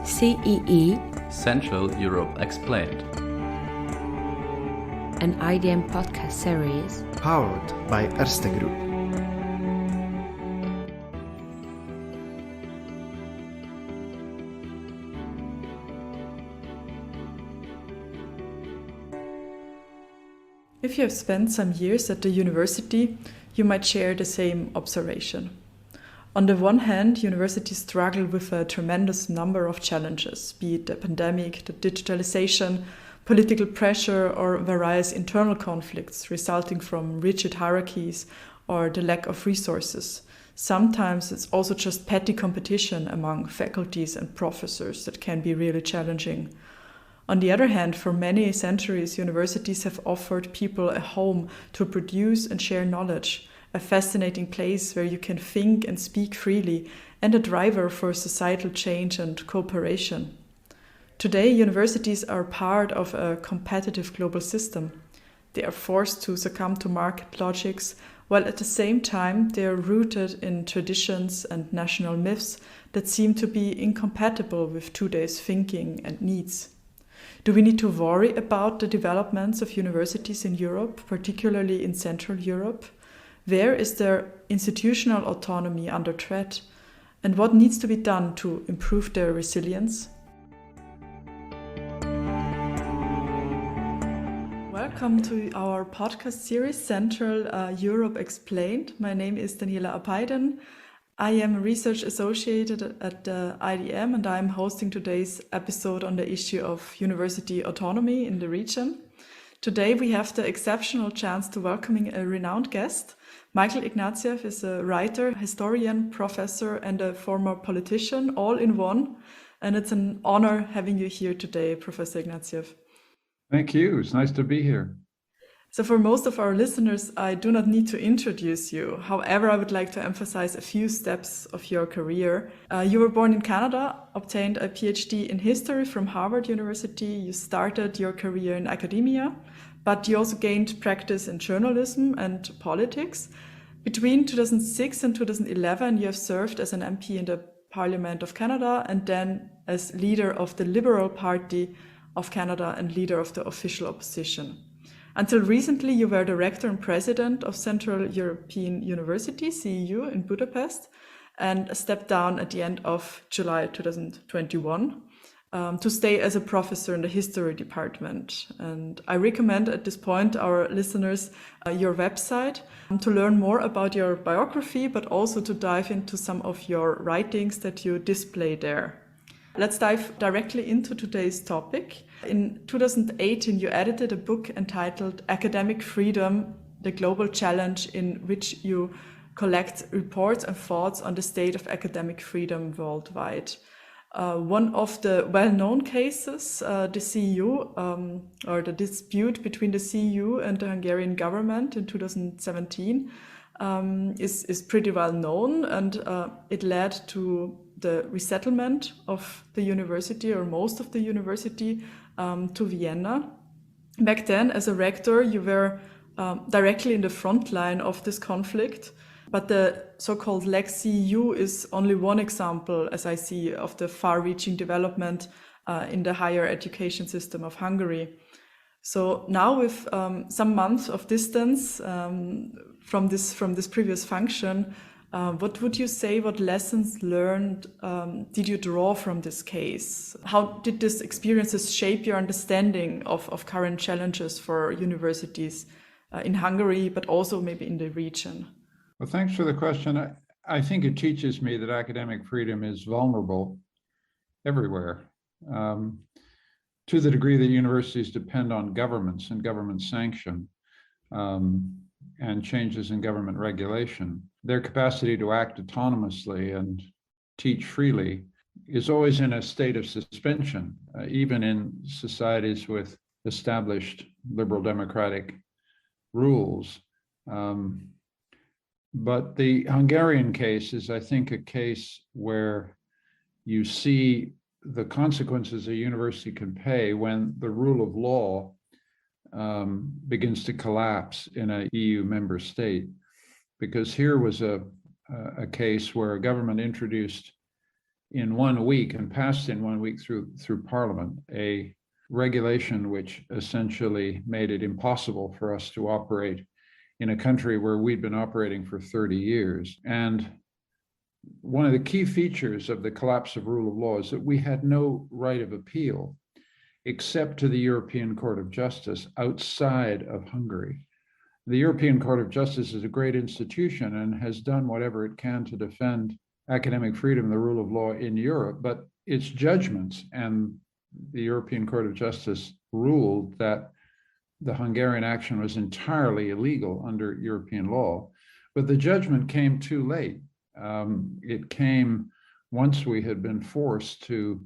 CEE, Central Europe Explained, an IDM podcast series powered by Erste Group. If you have spent some years at the university, you might share the same observation. On the one hand, universities struggle with a tremendous number of challenges, be it the pandemic, the digitalization, political pressure, or various internal conflicts resulting from rigid hierarchies or the lack of resources. Sometimes it's also just petty competition among faculties and professors that can be really challenging. On the other hand, for many centuries, universities have offered people a home to produce and share knowledge, a fascinating place where you can think and speak freely, and a driver for societal change and cooperation. Today, universities are part of a competitive global system. They are forced to succumb to market logics, while at the same time they are rooted in traditions and national myths that seem to be incompatible with today's thinking and needs. Do we need to worry about the developments of universities in Europe, particularly in Central Europe? Where is their institutional autonomy under threat? And what needs to be done to improve their resilience? Welcome to our podcast series, Central Europe Explained. My name is Daniela Apaydin. I am a research associate at the IDM, and I am hosting today's episode on the issue of university autonomy in the region. Today we have the exceptional chance to welcoming a renowned guest. Michael Ignaciev is a writer, historian, professor, and a former politician, all in one. And it's an honor having you here today, Professor Ignaciev. Thank you. It's nice to be here. So for most of our listeners, I do not need to introduce you. However, I would like to emphasize a few steps of your career. You were born in Canada, obtained a PhD in history from Harvard University. You started your career in academia, but you also gained practice in journalism and politics. Between 2006 and 2011, you have served as an MP in the Parliament of Canada and then as leader of the Liberal Party of Canada and leader of the official opposition. Until recently, you were the rector and president of Central European University, CEU, in Budapest, and stepped down at the end of July 2021 to stay as a professor in the history department. And I recommend at this point our listeners your website to learn more about your biography, but also to dive into some of your writings that you display there. Let's dive directly into today's topic. In 2018, you edited a book entitled Academic Freedom, the Global Challenge, in which you collect reports and thoughts on the state of academic freedom worldwide. One of the well-known cases, the CEU, or the dispute between the CEU and the Hungarian government in 2017, is pretty well known, and it led to the resettlement of the university, or most of the university, to Vienna. Back then, as a rector, you were directly in the front line of this conflict, but the so-called Lex CEU is only one example, as I see, of the far-reaching development in the higher education system of Hungary. So now, with some months of distance from this previous function, what would you say, what lessons learned did you draw from this case? How did these experiences shape your understanding of current challenges for universities in Hungary, but also maybe in the region? Well, thanks for the question. I think it teaches me that academic freedom is vulnerable everywhere, to the degree that universities depend on governments and government sanction and changes in government regulation. Their capacity to act autonomously and teach freely is always in a state of suspension, even in societies with established liberal democratic rules. But the Hungarian case is, I think, a case where you see the consequences a university can pay when the rule of law begins to collapse in an EU member state. Because here was a case where a government introduced in 1 week and passed in 1 week through Parliament a regulation which essentially made it impossible for us to operate in a country where we'd been operating for 30 years. And one of the key features of the collapse of rule of law is that we had no right of appeal except to the European Court of Justice outside of Hungary. The European Court of Justice is a great institution and has done whatever it can to defend academic freedom, the rule of law in Europe, but its judgments, and the European Court of Justice ruled that the Hungarian action was entirely illegal under European law, but the judgment came too late. It came once we had been forced to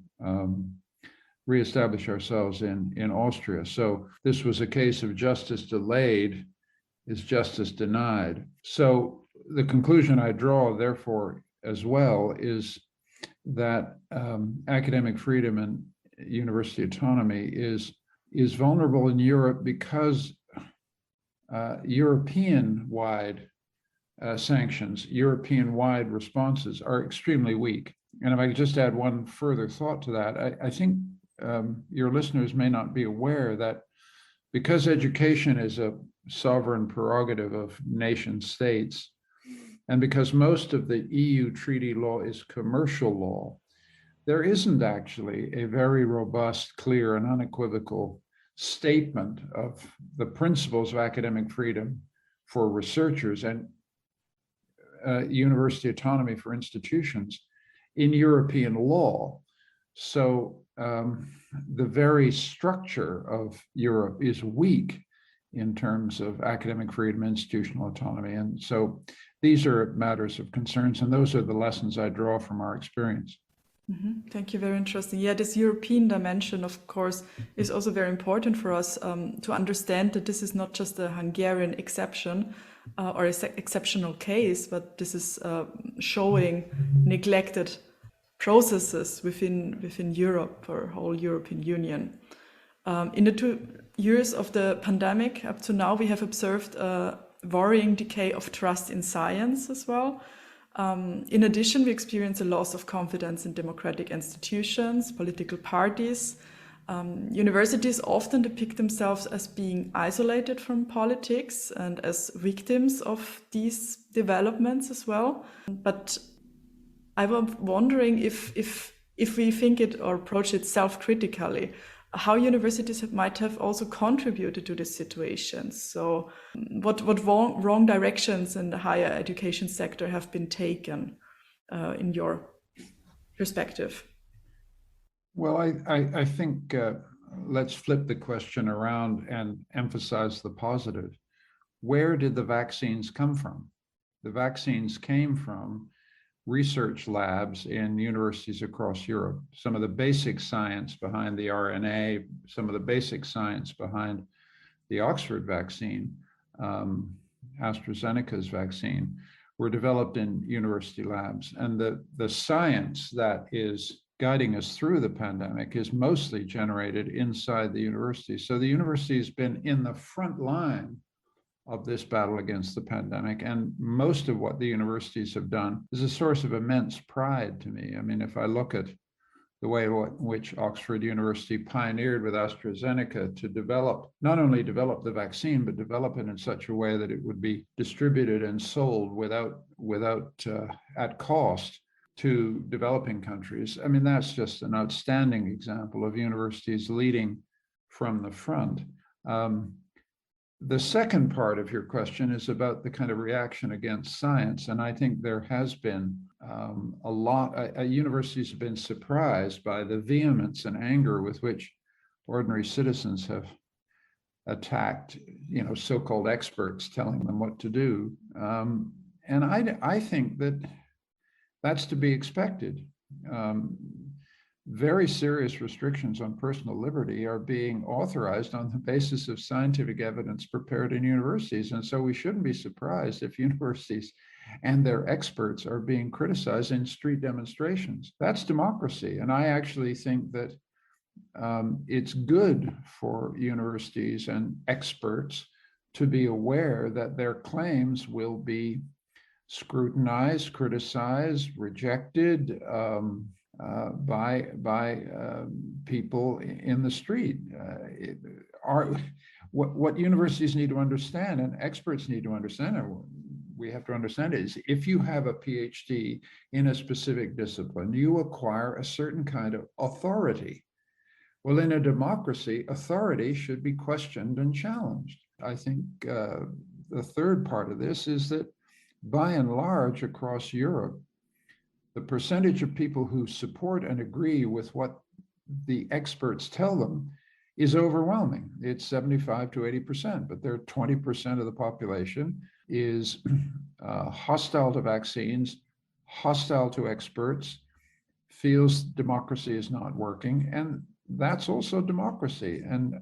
reestablish ourselves in Austria. So this was a case of justice delayed is justice denied. So the conclusion I draw, therefore, as well, is that academic freedom and university autonomy is vulnerable in Europe because European-wide sanctions, European-wide responses are extremely weak. And if I could just add one further thought to that, I think your listeners may not be aware that because education is a sovereign prerogative of nation states, and because most of the EU treaty law is commercial law, there isn't actually a very robust, clear, and unequivocal statement of the principles of academic freedom for researchers and university autonomy for institutions in European law. So the very structure of Europe is weak in terms of academic freedom, institutional autonomy. And so these are matters of concerns, and those are the lessons I draw from our experience. Mm-hmm. Thank you. Very interesting. Yeah, this European dimension, of course, is also very important for us to understand that this is not just a Hungarian exception or an exceptional case, but this is showing neglected processes within Europe or whole European Union. In the 2 years of the pandemic up to now, we have observed a worrying decay of trust in science as well. In addition, we experience a loss of confidence in democratic institutions, political parties. Universities often depict themselves as being isolated from politics and as victims of these developments as well. But I was wondering if we think it or approach it self-critically, how universities might have also contributed to this situation. So what wrong directions in the higher education sector have been taken in your perspective? Well, I think let's flip the question around and emphasize the positive. Where did the vaccines come from? The vaccines came from research labs in universities across Europe. Some of the basic science behind the RNA, some of the basic science behind the Oxford vaccine, AstraZeneca's vaccine, were developed in university labs. And the science that is guiding us through the pandemic is mostly generated inside the university. So the university has been in the front line of this battle against the pandemic. And most of what the universities have done is a source of immense pride to me. I mean, if I look at the way in which Oxford University pioneered with AstraZeneca to not only develop the vaccine, but develop it in such a way that it would be distributed and sold without at cost to developing countries. I mean, that's just an outstanding example of universities leading from the front. The second part of your question is about the kind of reaction against science. And I think there has been a lot, universities have been surprised by the vehemence and anger with which ordinary citizens have attacked, so-called experts telling them what to do. And I think that that's to be expected. Very serious restrictions on personal liberty are being authorized on the basis of scientific evidence prepared in universities. And so we shouldn't be surprised if universities and their experts are being criticized in street demonstrations. That's democracy. And I actually think that it's good for universities and experts to be aware that their claims will be scrutinized, criticized, rejected, by people in the street. What universities need to understand and experts need to understand, and we have to understand, is if you have a PhD in a specific discipline, you acquire a certain kind of authority. Well, in a democracy, authority should be questioned and challenged. I think the third part of this is that by and large across Europe, the percentage of people who support and agree with what the experts tell them is overwhelming. It's 75 to 80%, but there are 20% of the population is hostile to vaccines, hostile to experts, feels democracy is not working, and that's also democracy. And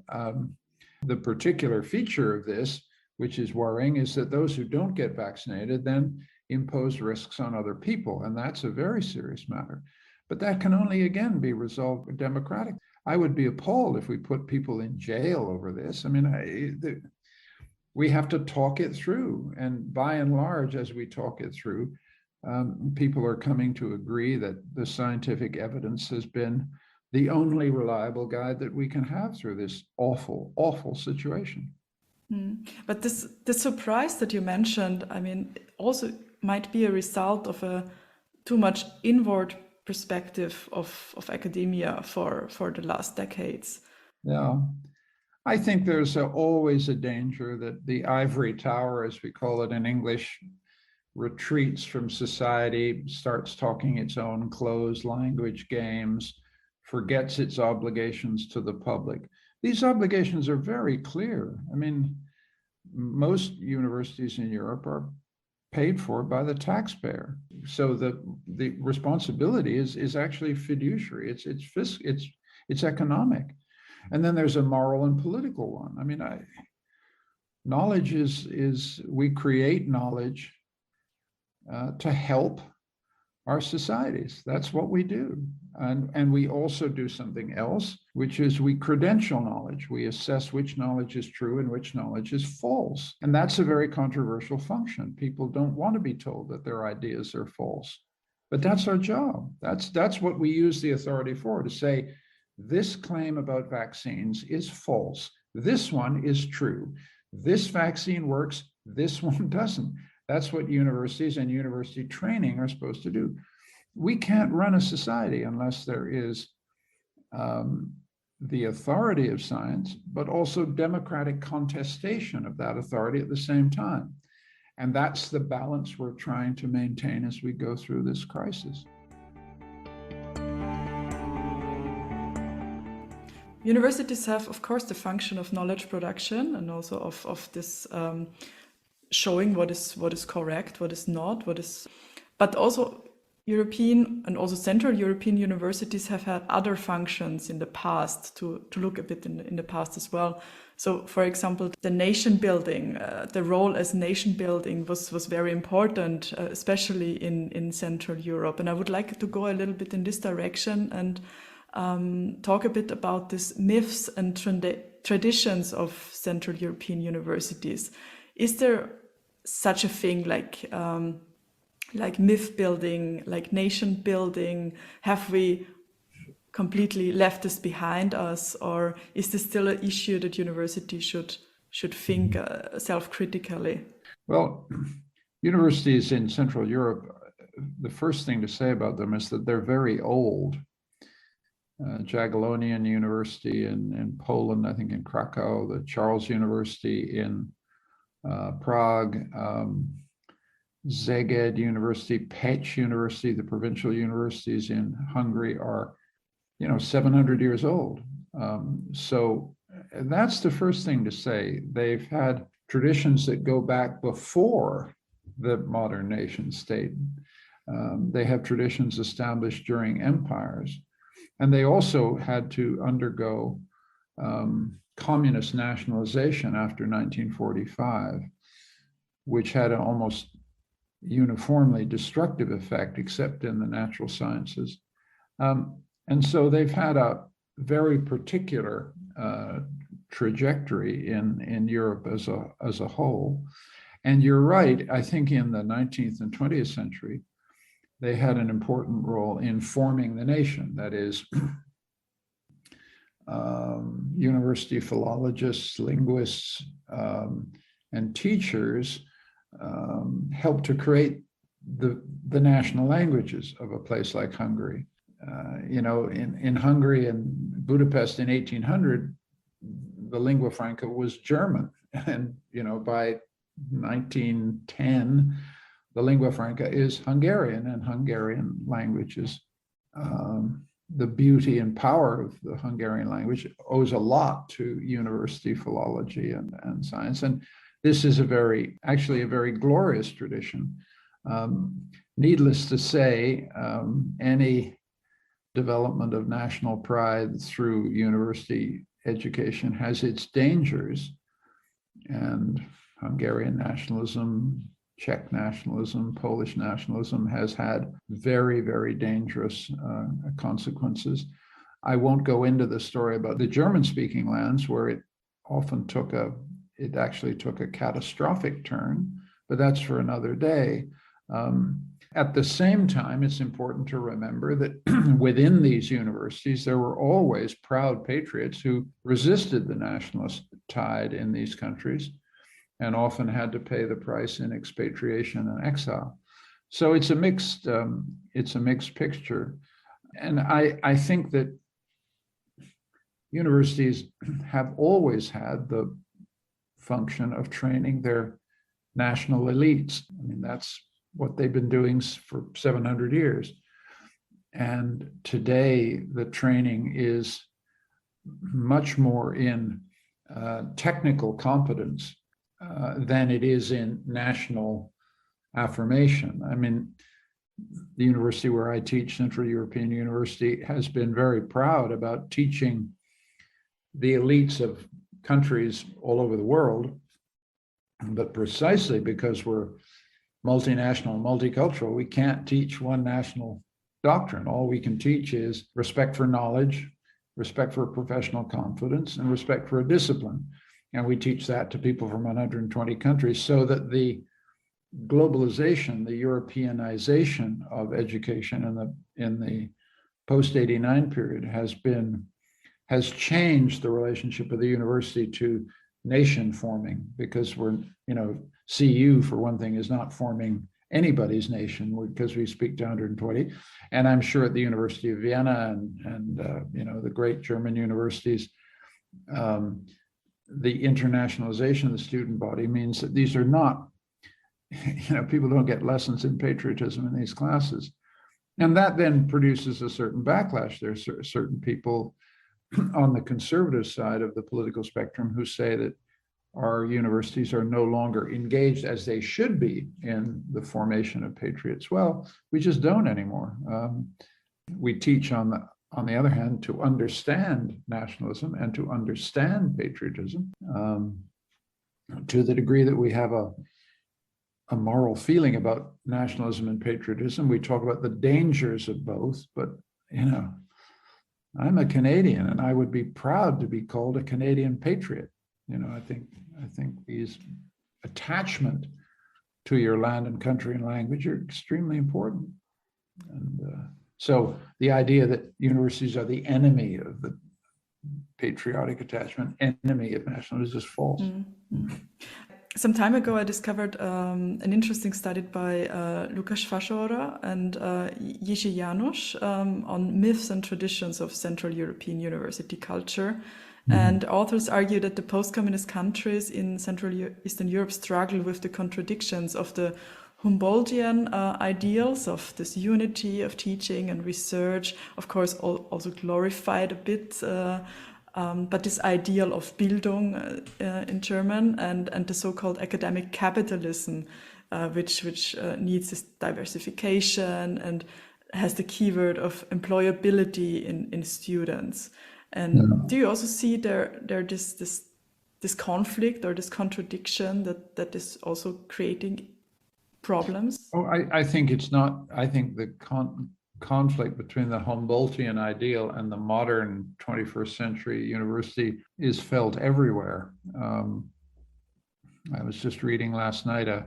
the particular feature of this, which is worrying, is that those who don't get vaccinated then impose risks on other people, and that's a very serious matter. But that can only, again, be resolved democratically. I would be appalled if we put people in jail over this. I mean, we have to talk it through, and by and large, as we talk it through, people are coming to agree that the scientific evidence has been the only reliable guide that we can have through this awful, awful situation. But this surprise that you mentioned, I mean, also might be a result of a too much inward perspective of academia for the last decades. Yeah, I think there's always a danger that the ivory tower, as we call it in English, retreats from society, starts talking its own closed language games, forgets its obligations to the public. These obligations are very clear. I mean, most universities in Europe are paid for by the taxpayer. So the responsibility is actually fiduciary. It's economic. And then there's a moral and political one. I mean, knowledge is we create knowledge to help our societies. That's what we do. And we also do something else, which is we credential knowledge. We assess which knowledge is true and which knowledge is false. And that's a very controversial function. People don't want to be told that their ideas are false. But that's our job. That's what we use the authority for, to say, this claim about vaccines is false. This one is true. This vaccine works. This one doesn't. That's what universities and university training are supposed to do. We can't run a society unless there is the authority of science, but also democratic contestation of that authority at the same time. And that's the balance we're trying to maintain as we go through this crisis. Universities have, of course, the function of knowledge production and also of this showing what is correct, what is not, but also European and also Central European universities have had other functions in the past to look a bit in the past as well. So, for example, the nation building, the role as nation building was very important, especially in Central Europe. And I would like to go a little bit in this direction and talk a bit about these myths and traditions of Central European universities. Is there such a thing like myth building, like nation building? Have we completely left this behind us, or is this still an issue that universities should think self-critically? Well, universities in Central Europe, the first thing to say about them is that they're very old. Jagiellonian University in Poland, I think in Krakow, the Charles University in Prague, Szeged University, Pécs University, the provincial universities in Hungary are, 700 years old. So that's the first thing to say. They've had traditions that go back before the modern nation state. They have traditions established during empires. And they also had to undergo communist nationalization after 1945, which had an almost uniformly destructive effect, except in the natural sciences. And so they've had a very particular trajectory in Europe as a whole. And you're right, I think in the 19th and 20th century, they had an important role in forming the nation. That is, university philologists, linguists, and teachers helped to create the national languages of a place like Hungary. In Hungary and Budapest in 1800, the lingua franca was German. And, by 1910, the lingua franca is Hungarian, and Hungarian languages. The beauty and power of the Hungarian language owes a lot to university philology and science. And this is actually a very glorious tradition. Needless to say, any development of national pride through university education has its dangers, and Hungarian nationalism, Czech nationalism, Polish nationalism has had very, very dangerous consequences. I won't go into the story about the German-speaking lands, where it actually took a catastrophic turn, but that's for another day. At the same time, it's important to remember that within these universities, there were always proud patriots who resisted the nationalist tide in these countries and often had to pay the price in expatriation and exile. So it's a mixed picture. And I think that universities have always had the function of training their national elites. I mean, that's what they've been doing for 700 years. And today, the training is much more in technical competence than it is in national affirmation. I mean, the university where I teach, Central European University, has been very proud about teaching the elites of countries all over the world, but precisely because we're multinational, multicultural, we can't teach one national doctrine. All we can teach is respect for knowledge, respect for professional confidence, and respect for a discipline. And we teach that to people from 120 countries, so that the globalization, the Europeanization of education in the post-89 period has changed the relationship of the university to nation forming, because we're, CU, for one thing, is not forming anybody's nation because we speak to 120. And I'm sure at the University of Vienna and the great German universities, the internationalization of the student body means that these are not, people don't get lessons in patriotism in these classes. And that then produces a certain backlash. There's certain people on the conservative side of the political spectrum who say that our universities are no longer engaged as they should be in the formation of patriots. Well, we just don't anymore. We teach, on the other hand, to understand nationalism and to understand patriotism to the degree that we have a moral feeling about nationalism and patriotism. We talk about the dangers of both, but I'm a Canadian, and I would be proud to be called a Canadian patriot. I think these attachment to your land and country and language are extremely important. And so the idea that universities are the enemy of the patriotic attachment, enemy of nationalism, is false. Mm-hmm. Some time ago, I discovered an interesting study by Lukáš Fashora and Jiří János on myths and traditions of Central European university culture. Mm-hmm. And authors argue that the post-communist countries in Central Eastern Europe struggle with the contradictions of the Humboldtian ideals of this unity of teaching and research, of course, also glorified a bit, but this ideal of Bildung in German and the so-called academic capitalism, which needs this diversification and has the keyword of employability in students. And do you also see there this conflict or this contradiction that is also creating problems? Oh, I think it's not. I think the conflict between the Humboldtian ideal and the modern 21st century university is felt everywhere. I was just reading last night a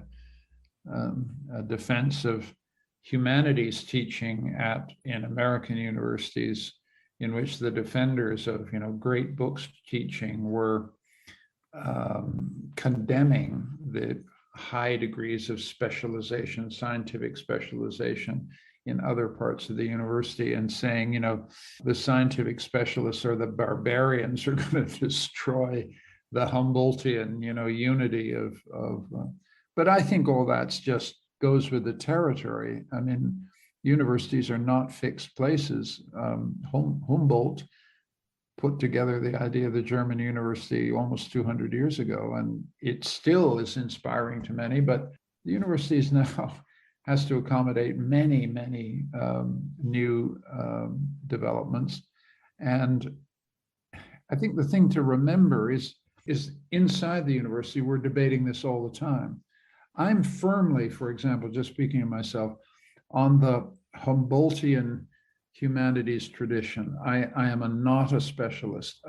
defense of humanities teaching in American universities, in which the defenders of great books teaching were condemning the high degrees of specialization, scientific specialization in other parts of the university, and saying, the scientific specialists are the barbarians who are going to destroy the Humboldtian, unity of but I think all that's just goes with the territory. I mean, universities are not fixed places. Humboldt put together the idea of the German university almost 200 years ago, and it still is inspiring to many, but the universities now has to accommodate many, many new developments. And I think the thing to remember is inside the university, we're debating this all the time. I'm firmly, for example, just speaking of myself, on the Humboldtian humanities tradition. I am not a specialist.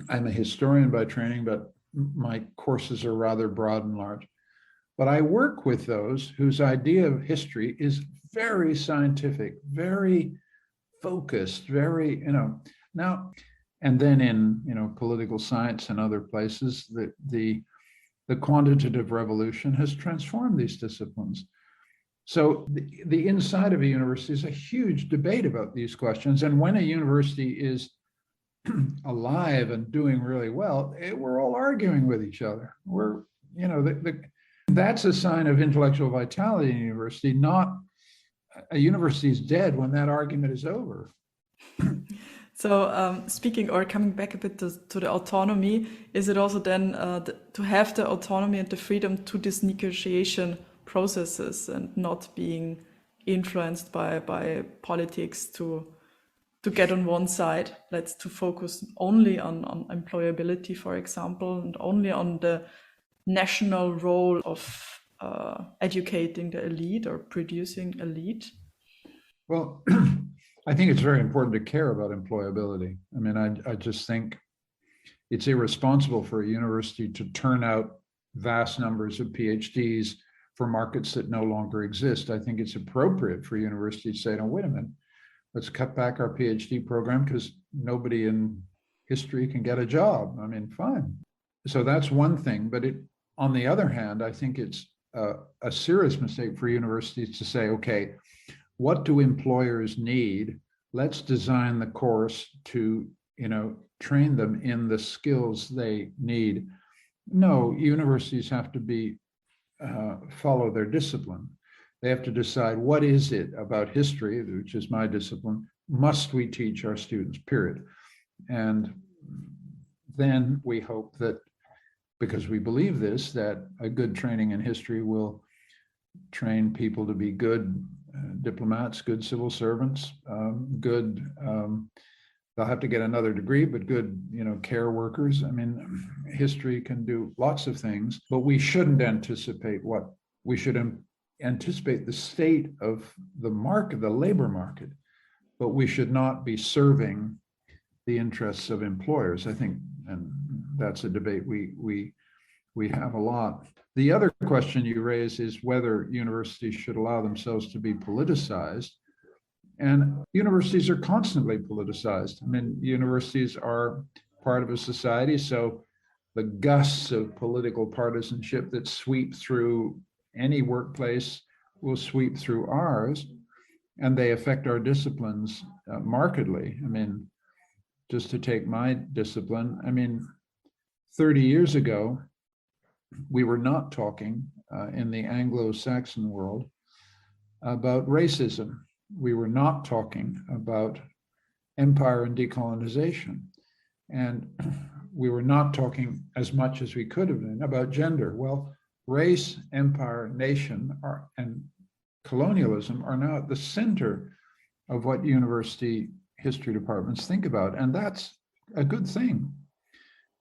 I'm a historian by training, but my courses are rather broad and large. But I work with those whose idea of history is very scientific, very focused, very, now, and then in, political science and other places, the quantitative revolution has transformed these disciplines. So the inside of a university is a huge debate about these questions. And when a university is alive and doing really well, we're all arguing with each other. We're, that's a sign of intellectual vitality in a university, not a university is dead when that argument is over. So speaking or coming back a bit to the autonomy, is it also then to have the autonomy and the freedom to this negotiation processes and not being influenced by politics to get on one side, to focus only on employability, for example, and only on the national role of educating the elite or producing elite? Well, I think it's very important to care about employability. I mean, I just think it's irresponsible for a university to turn out vast numbers of PhDs for markets that no longer exist. I think it's appropriate for universities to say, no, wait a minute, let's cut back our PhD program because nobody in history can get a job. I mean, fine. So that's one thing. But on the other hand, I think it's a serious mistake for universities to say, okay, what do employers need? Let's design the course to, train them in the skills they need. No, universities have to follow their discipline. They have to decide, what is it about history, which is my discipline, must we teach our students, period. And then we hope that, because we believe this, that a good training in history will train people to be good diplomats, good civil servants, they'll have to get another degree, but good, care workers. I mean, history can do lots of things, but we shouldn't anticipate we should anticipate the state of the market, the labor market, but we should not be serving the interests of employers. I think, and that's a debate we have a lot. The other question you raise is whether universities should allow themselves to be politicized. And universities are constantly politicized. I mean, universities are part of a society, so the gusts of political partisanship that sweep through any workplace will sweep through ours, and they affect our disciplines markedly. I mean, just to take my discipline, 30 years ago, we were not talking in the Anglo-Saxon world about racism. We were not talking about empire and decolonization. And we were not talking as much as we could have been about gender. Well, race, empire, nation, and colonialism are now at the center of what university history departments think about. And that's a good thing,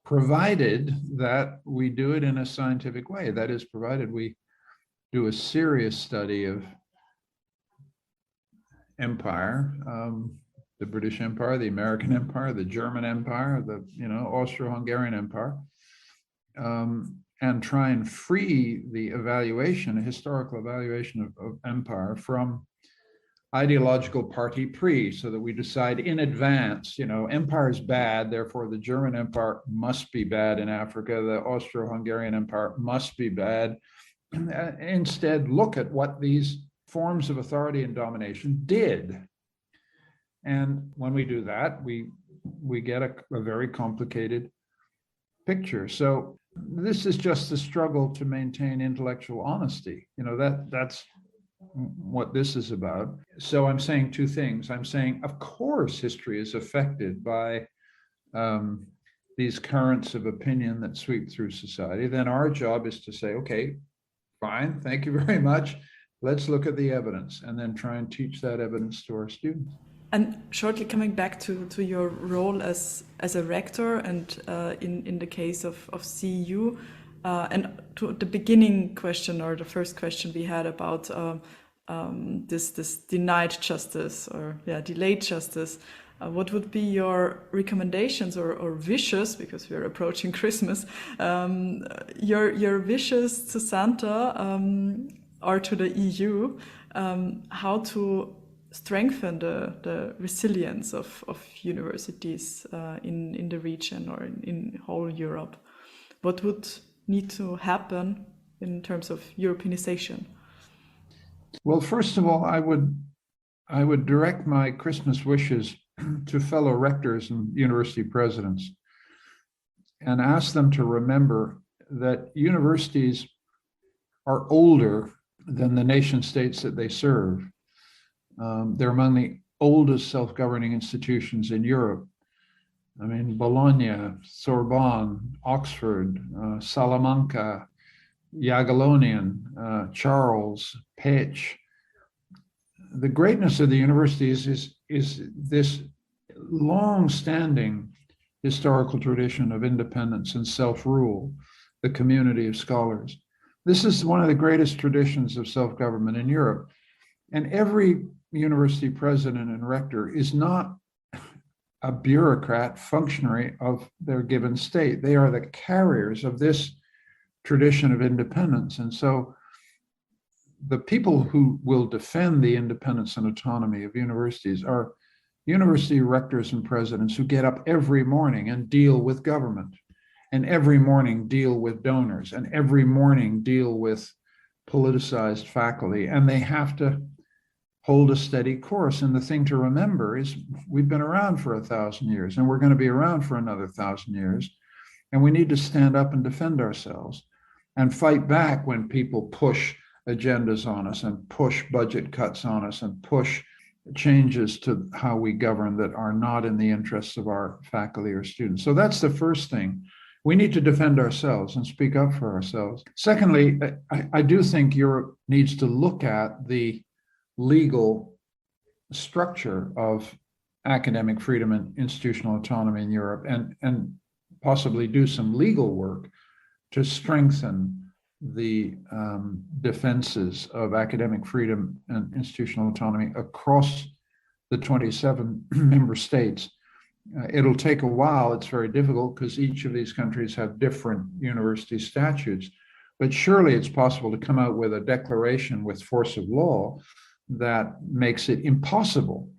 provided that we do it in a scientific way. That is, provided we do a serious study of empire, the British Empire, the American Empire, the German Empire, the Austro-Hungarian Empire, and try and free the evaluation, a historical evaluation of empire from ideological party pre, so that we decide in advance, empire is bad, therefore the German Empire must be bad in Africa, the Austro-Hungarian Empire must be bad. Instead, look at what these forms of authority and domination did. And when we do that, we get a very complicated picture. So this is just the struggle to maintain intellectual honesty. That's what this is about. So I'm saying two things. I'm saying, of course, history is affected by these currents of opinion that sweep through society. Then our job is to say, okay, fine, thank you very much. Let's look at the evidence and then try and teach that evidence to our students. And shortly coming back to your role as a rector and in the case of CEU, and to the beginning question or the first question we had about this denied justice or delayed justice, what would be your recommendations or wishes, because we are approaching Christmas, your wishes to Santa or to the EU, how to strengthen the resilience of universities in the region or in whole Europe? What would need to happen in terms of Europeanization? Well, first of all, I would direct my Christmas wishes to fellow rectors and university presidents and ask them to remember that universities are older than the nation states that they serve. They're among the oldest self-governing institutions in Europe. I mean, Bologna, Sorbonne, Oxford, Salamanca, Jagiellonian, Charles, Pécs. The greatness of the universities is this long-standing historical tradition of independence and self-rule, the community of scholars. This is one of the greatest traditions of self-government in Europe. And every university president and rector is not a bureaucrat, functionary of their given state. They are the carriers of this tradition of independence. And so the people who will defend the independence and autonomy of universities are university rectors and presidents who get up every morning and deal with government, and every morning deal with donors, and every morning deal with politicized faculty. And they have to hold a steady course. And the thing to remember is we've been around for 1,000 years, and we're going to be around for another 1,000 years. And we need to stand up and defend ourselves and fight back when people push agendas on us and push budget cuts on us and push changes to how we govern that are not in the interests of our faculty or students. So that's the first thing. We need to defend ourselves and speak up for ourselves. Secondly, I do think Europe needs to look at the legal structure of academic freedom and institutional autonomy in Europe and possibly do some legal work to strengthen the defenses of academic freedom and institutional autonomy across the 27 member states. It'll take a while. It's very difficult because each of these countries have different university statutes, but surely it's possible to come out with a declaration with force of law that makes it impossible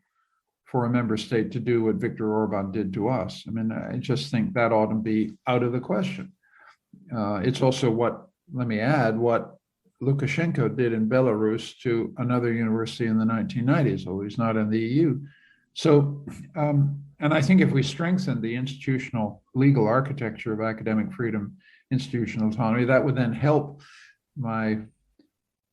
for a member state to do what Viktor Orban did to us. I mean, I just think that ought to be out of the question. It's also what Lukashenko did in Belarus to another university in the 1990s, although he's not in the EU. So, and I think if we strengthen the institutional legal architecture of academic freedom, institutional autonomy, that would then help my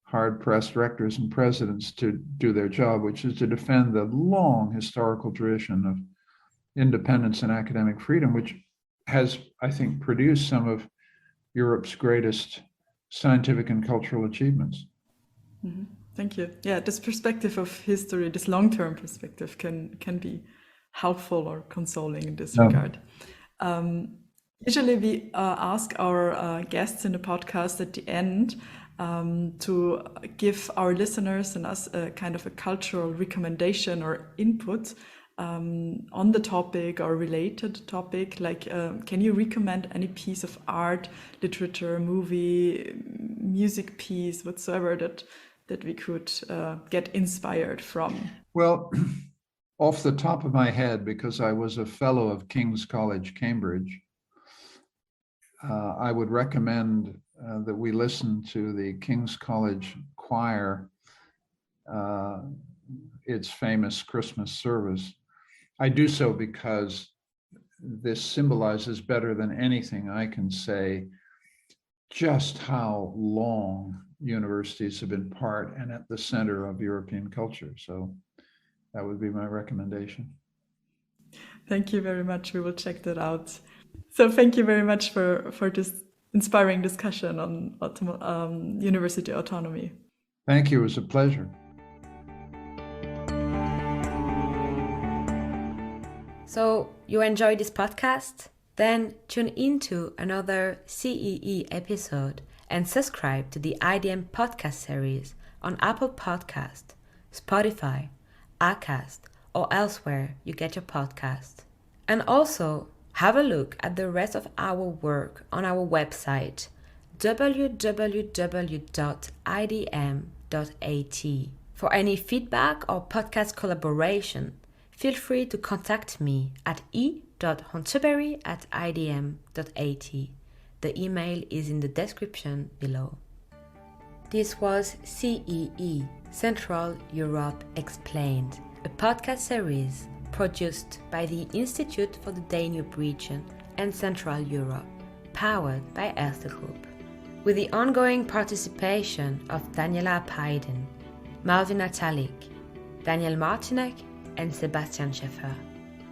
hard-pressed rectors and presidents to do their job, which is to defend the long historical tradition of independence and academic freedom, which has, I think, produced some of Europe's greatest scientific and cultural achievements. Mm-hmm. Thank you. Yeah, this perspective of history, this long-term perspective can be helpful or consoling in this regard. Usually we ask our guests in the podcast at the end to give our listeners and us a kind of a cultural recommendation or input on the topic or related topic. Like, can you recommend any piece of art, literature, movie, music piece, whatsoever that we could get inspired from? Well, off the top of my head, because I was a fellow of King's College, Cambridge, I would recommend that we listen to the King's College Choir, its famous Christmas service. I do so because this symbolizes better than anything I can say just how long universities have been part and at the center of European culture. So that would be my recommendation. Thank you very much. We will check that out. So thank you very much for this inspiring discussion on university autonomy. Thank you. It was a pleasure. So you enjoyed this podcast? Then tune into another CEE episode and subscribe to the IDM podcast series on Apple Podcast, Spotify, Acast, or elsewhere you get your podcast. And also have a look at the rest of our work on our website www.idm.at. For any feedback or podcast collaboration, feel free to contact me at e.hontebeyrie@idm.at. The email is in the description below. This was CEE, Central Europe Explained, a podcast series produced by the Institute for the Danube region and Central Europe, powered by Erste Group, with the ongoing participation of Daniela Apaydin, Malvin Natalik, Daniel Martinek, and Sebastian Schäfer.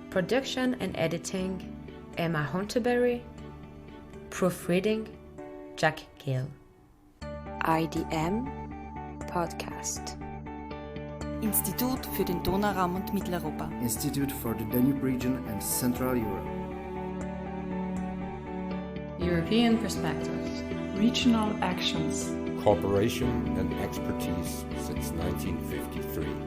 Production and editing, Emma Hontebeyrie. Proofreading, Jack Gill. IDM Podcast. Institut für den Donauraum und Mitteleuropa. Institute for the Danube region and Central Europe. European perspectives. Regional actions. Cooperation and expertise since 1953.